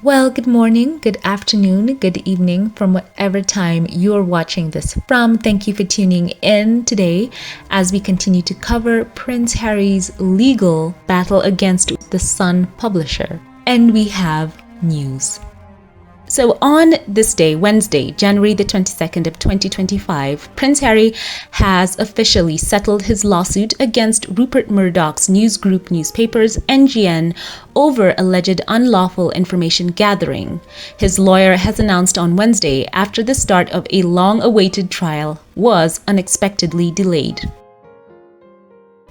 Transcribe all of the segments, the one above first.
Well, good morning, good afternoon, good evening from whatever time you're watching this from. Thank you for tuning in today as we continue to cover Prince Harry's legal battle against the Sun publisher. And we have news. So on this day, Wednesday, January the 22nd of 2025, Prince Harry has officially settled his lawsuit against Rupert Murdoch's news group newspapers, NGN, over alleged unlawful information gathering. His lawyer has announced on Wednesday, after the start of a long-awaited trial was unexpectedly delayed.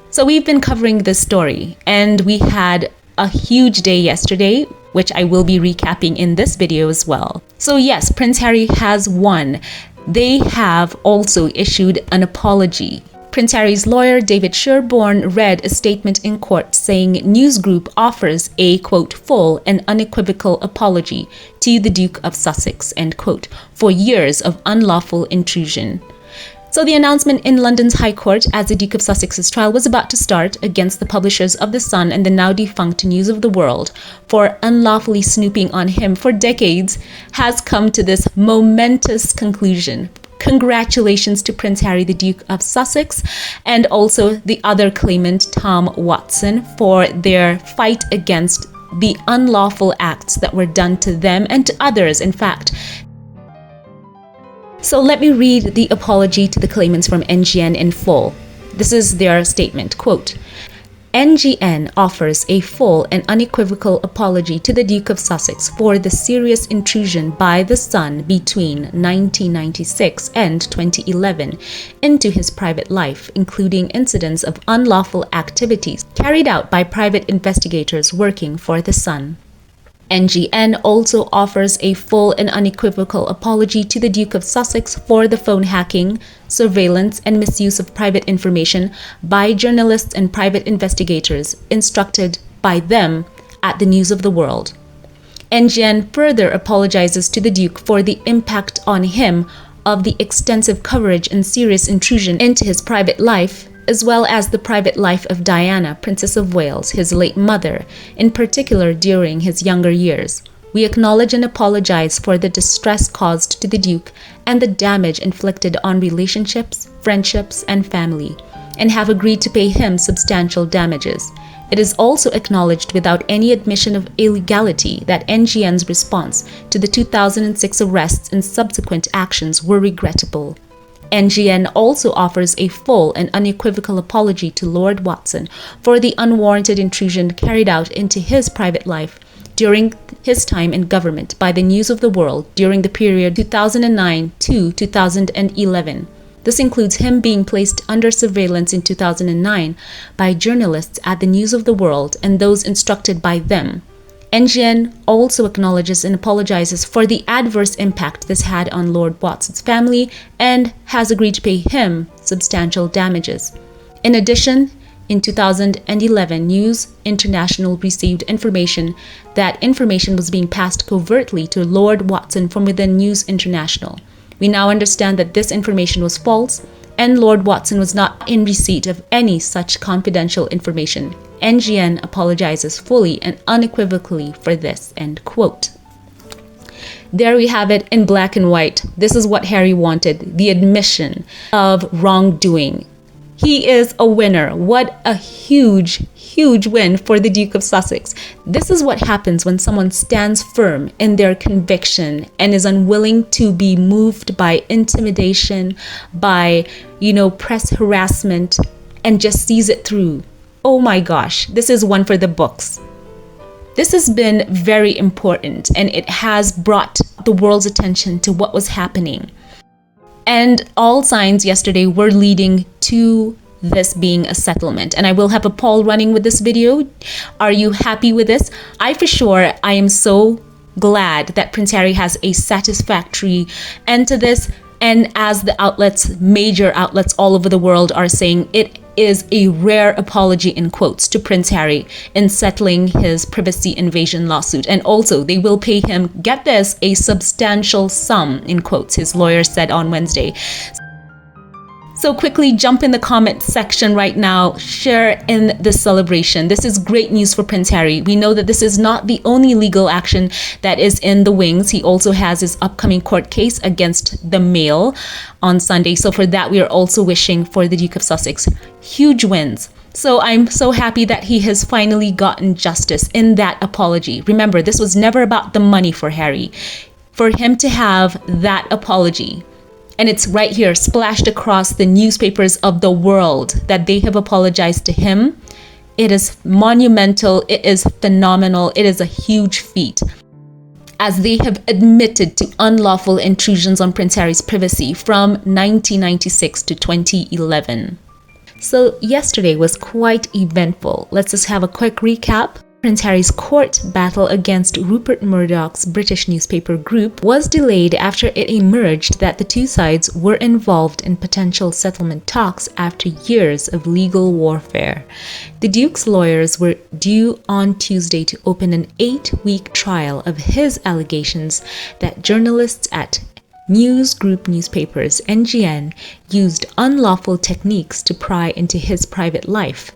So we've been covering this story, and we had a huge day yesterday, which I will be recapping in this video as well. So yes, Prince Harry has won. They have also issued an apology. Prince Harry's lawyer, David Sherborne, read a statement in court saying News Group offers a, quote, full and unequivocal apology to the Duke of Sussex, end quote, for years of unlawful intrusion. So the announcement in London's High Court as the Duke of Sussex's trial was about to start against the publishers of The Sun and the now defunct News of the World for unlawfully snooping on him for decades has come to this momentous conclusion. Congratulations to Prince Harry, the Duke of Sussex, and also the other claimant, Tom Watson, for their fight against the unlawful acts that were done to them and to others, in fact. So let me read the apology to the claimants from NGN in full. This is their statement, quote, NGN offers a full and unequivocal apology to the Duke of Sussex for the serious intrusion by The Sun between 1996 and 2011 into his private life, including incidents of unlawful activities carried out by private investigators working for The Sun. NGN also offers a full and unequivocal apology to the Duke of Sussex for the phone hacking, surveillance, and misuse of private information by journalists and private investigators instructed by them at the News of the World. NGN further apologizes to the Duke for the impact on him of the extensive coverage and serious intrusion into his private life, as well as the private life of Diana, Princess of Wales, his late mother, in particular during his younger years. We acknowledge and apologize for the distress caused to the Duke and the damage inflicted on relationships, friendships, and family, and have agreed to pay him substantial damages. It is also acknowledged without any admission of illegality that NGN's response to the 2006 arrests and subsequent actions were regrettable. NGN also offers a full and unequivocal apology to Lord Watson for the unwarranted intrusion carried out into his private life during his time in government by the News of the World during the period 2009 to 2011. This includes him being placed under surveillance in 2009 by journalists at the News of the World and those instructed by them. NGN also acknowledges and apologizes for the adverse impact this had on Lord Watson's family and has agreed to pay him substantial damages. In addition, in 2011, News International received information that information was being passed covertly to Lord Watson from within News International. We now understand that this information was false and Lord Watson was not in receipt of any such confidential information. NGN apologizes fully and unequivocally for this, end quote. There we have it in black and white. This is what Harry wanted, the admission of wrongdoing. He is a winner. What a huge, huge win for the Duke of Sussex. This is what happens when someone stands firm in their conviction and is unwilling to be moved by intimidation, by, press harassment, and just sees it through. Oh my gosh, this is one for the books. This has been very important, and it has brought the world's attention to what was happening. And all signs yesterday were leading to this being a settlement. And I will have a poll running with this video. Are you happy with this? I am so glad that Prince Harry has a satisfactory end to this. And as the major outlets all over the world are saying, it is a rare apology in quotes to Prince Harry in settling his privacy invasion lawsuit. And also they will pay him, get this, a substantial sum in quotes, his lawyer said on Wednesday. So quickly jump in the comment section right now, share in the celebration. This is great news for Prince Harry. We know that this is not the only legal action that is in the wings. He also has his upcoming court case against the Mail on Sunday. So for that, we are also wishing for the Duke of Sussex huge wins. So I'm so happy that he has finally gotten justice in that apology. Remember, this was never about the money for Harry. For him to have that apology, and it's right here, splashed across the newspapers of the world, that they have apologized to him. It is monumental. It is phenomenal. It is a huge feat, as they have admitted to unlawful intrusions on Prince Harry's privacy from 1996 to 2011. So yesterday was quite eventful. Let's just have a quick recap. Prince Harry's court battle against Rupert Murdoch's British newspaper group was delayed after it emerged that the two sides were involved in potential settlement talks after years of legal warfare. The Duke's lawyers were due on Tuesday to open an 8-week trial of his allegations that journalists at news group newspapers NGN used unlawful techniques to pry into his private life,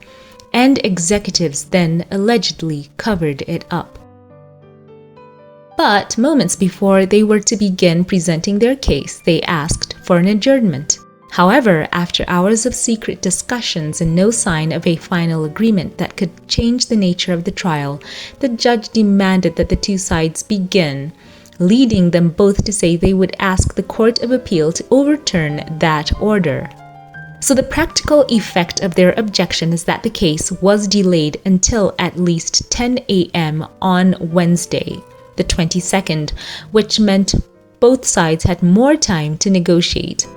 and executives then allegedly covered it up. But moments before they were to begin presenting their case, they asked for an adjournment. However, after hours of secret discussions and no sign of a final agreement that could change the nature of the trial, the judge demanded that the two sides begin, leading them both to say they would ask the Court of Appeal to overturn that order. So the practical effect of their objection is that the case was delayed until at least 10 a.m. on Wednesday, the 22nd, which meant both sides had more time to negotiate.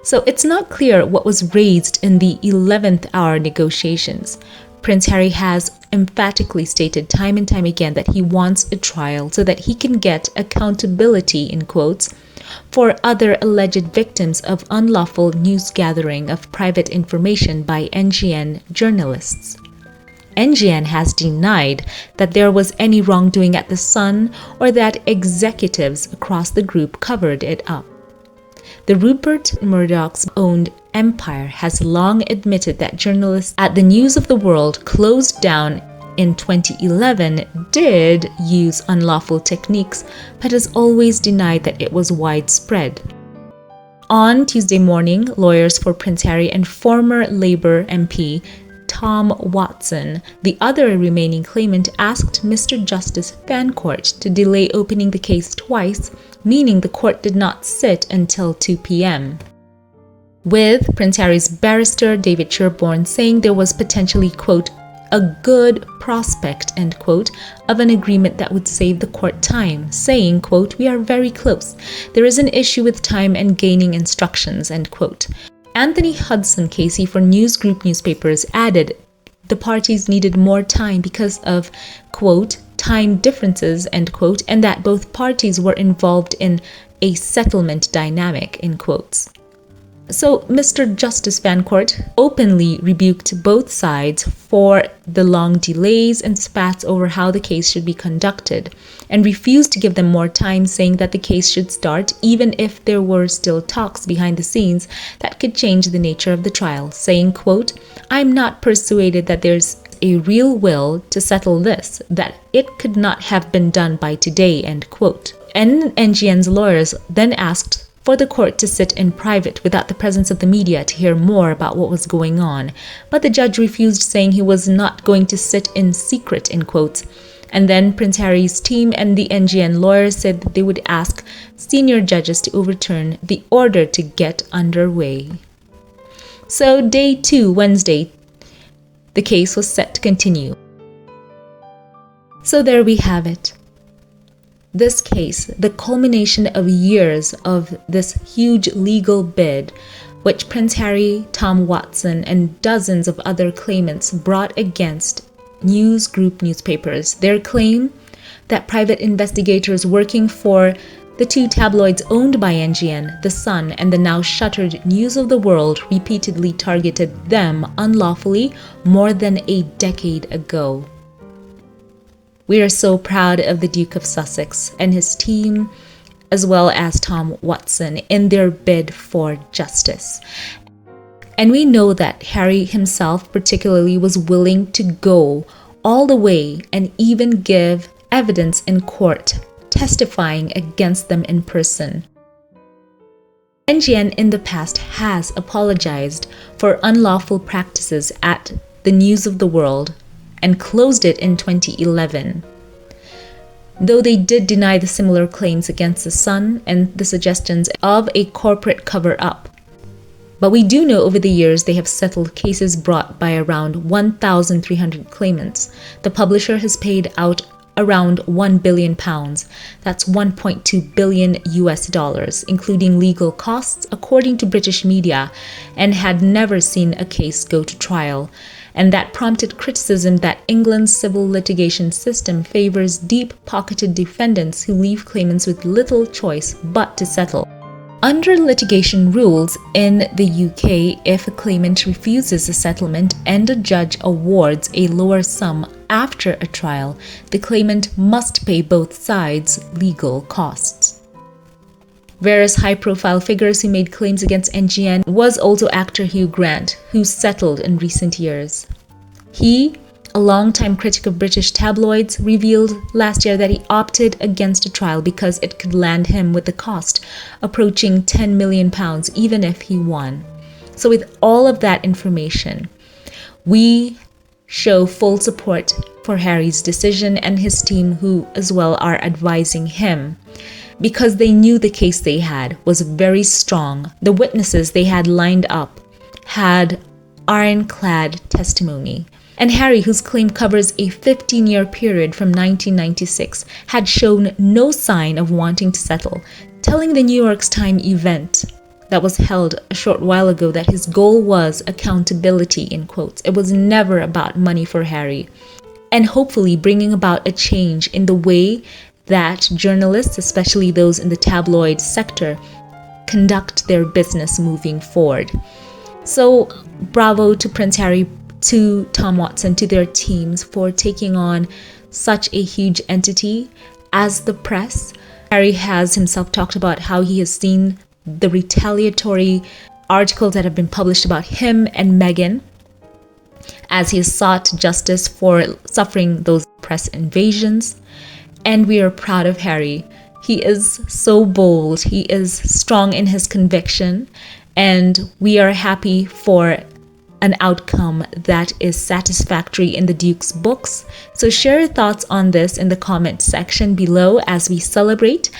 So it's not clear what was raised in the 11th hour negotiations. Prince Harry has emphatically stated time and time again that he wants a trial so that he can get accountability, in quotes, for other alleged victims of unlawful news gathering of private information by NGN journalists. NGN has denied that there was any wrongdoing at The Sun or that executives across the group covered it up. The Rupert Murdoch's owned empire has long admitted that journalists at the News of the World, closed down in 2011, did use unlawful techniques, but has always denied that it was widespread. On Tuesday morning, lawyers for Prince Harry and former Labour MP Tom Watson, the other remaining claimant, asked Mr. Justice Fancourt to delay opening the case twice, meaning the court did not sit until 2 p.m. With Prince Harry's barrister David Sherborne saying there was potentially, quote, a good prospect, end quote, of an agreement that would save the court time, saying, quote, we are very close. There is an issue with time and gaining instructions, end quote. Anthony Hudson Casey for News Group newspapers added the parties needed more time because of, quote, time differences, end quote, and that both parties were involved in a settlement dynamic, in quotes. So Mr. Justice Fancourt openly rebuked both sides for the long delays and spats over how the case should be conducted, and refused to give them more time, saying that the case should start even if there were still talks behind the scenes that could change the nature of the trial, saying, quote, I'm not persuaded that there's a real will to settle this, that it could not have been done by today, end quote. And NGN's lawyers then asked for the court to sit in private without the presence of the media to hear more about what was going on. But the judge refused, saying he was not going to sit in secret, in quotes. And then Prince Harry's team and the NGN lawyers said that they would ask senior judges to overturn the order to get underway. So day 2, Wednesday, the case was set to continue. So there we have it. This case, the culmination of years of this huge legal bid, which Prince Harry, Tom Watson, and dozens of other claimants brought against news group newspapers. Their claim that private investigators working for the two tabloids owned by NGN, The Sun and the now shuttered News of the World, repeatedly targeted them unlawfully more than a decade ago. We are so proud of the Duke of Sussex and his team, as well as Tom Watson, in their bid for justice. And we know that Harry himself particularly was willing to go all the way and even give evidence in court, testifying against them in person. NGN in the past has apologized for unlawful practices at the News of the World and closed it in 2011. Though they did deny the similar claims against the Sun and the suggestions of a corporate cover-up. But we do know over the years they have settled cases brought by around 1,300 claimants. The publisher has paid out around £1 billion. That's 1.2 billion US dollars, including legal costs, according to British media, and had never seen a case go to trial. And that prompted criticism that England's civil litigation system favors deep-pocketed defendants who leave claimants with little choice but to settle. Under litigation rules in the UK, if a claimant refuses a settlement and a judge awards a lower sum after a trial, the claimant must pay both sides legal costs. Various high-profile figures who made claims against NGN was also actor Hugh Grant, who settled in recent years. He, a longtime critic of British tabloids, revealed last year that he opted against a trial because it could land him with the cost approaching £10 million even if he won. So with all of that information, we show full support for Harry's decision and his team, who as well are advising him, because they knew the case they had was very strong. The witnesses they had lined up had ironclad testimony. And Harry, whose claim covers a 15-year period from 1996, had shown no sign of wanting to settle, telling the New York Times event that was held a short while ago that his goal was accountability, in quotes. It was never about money for Harry. And hopefully bringing about a change in the way that journalists, especially those in the tabloid sector, conduct their business moving forward. So bravo to Prince Harry, to Tom Watson, to their teams for taking on such a huge entity as the press. Harry has himself talked about how he has seen the retaliatory articles that have been published about him and Meghan, as he has sought justice for suffering those press invasions. And we are proud of Harry. He is so bold. He is strong in his conviction. And we are happy for an outcome that is satisfactory in the Duke's books. So share your thoughts on this in the comment section below as we celebrate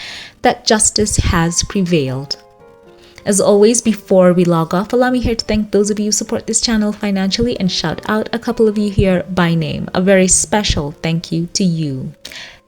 that justice has prevailed. As always, before we log off, allow me here to thank those of you who support this channel financially and shout out a couple of you here by name. A very special thank you to you.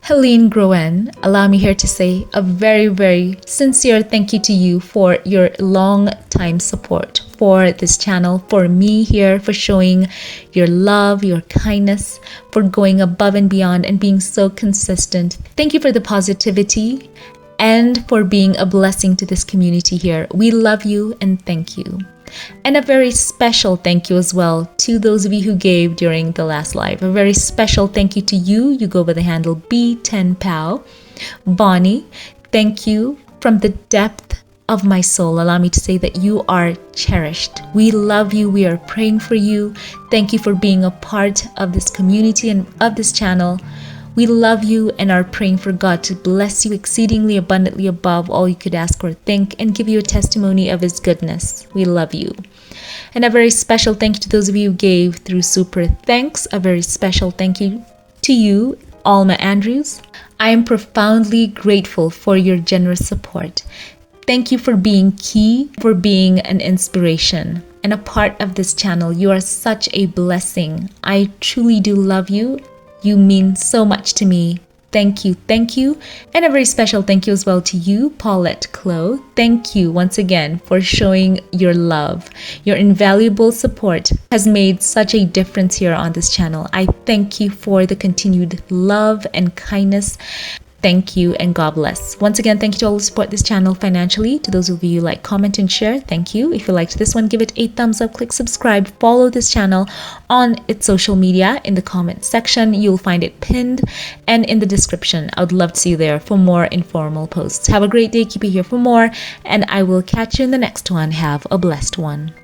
Helene Groen, allow me here to say a very, very sincere thank you to you for your long time support for this channel, for me here, for showing your love, your kindness, for going above and beyond and being so consistent. Thank you for the positivity and for being a blessing to this community here. We love you and thank you. And a very special thank you as well to those of you who gave during the last live. A very special thank you to you. You go by the handle B10Pow. Bonnie, thank you from the depth of my soul. Allow me to say that you are cherished. We love you. We are praying for you. Thank you for being a part of this community and of this channel. We love you and are praying for God to bless you exceedingly abundantly above all you could ask or think and give you a testimony of His goodness. We love you. And a very special thank you to those of you who gave through Super Thanks. A very special thank you to you, Alma Andrews. I am profoundly grateful for your generous support. Thank you for being key, for being an inspiration and a part of this channel. You are such a blessing. I truly do love you. You mean so much to me. Thank you, thank you. And a very special thank you as well to you, Paulette Clow. Thank you once again for showing your love. Your invaluable support has made such a difference here on this channel. I thank you for the continued love and kindness. Thank you and God bless. Once again, thank you to all who support this channel financially. To those of you who like, comment, and share, thank you. If you liked this one, give it a thumbs up, click subscribe, follow this channel on its social media in the comment section. You'll find it pinned and in the description. I would love to see you there for more informal posts. Have a great day. Keep it here for more, and I will catch you in the next one. Have a blessed one.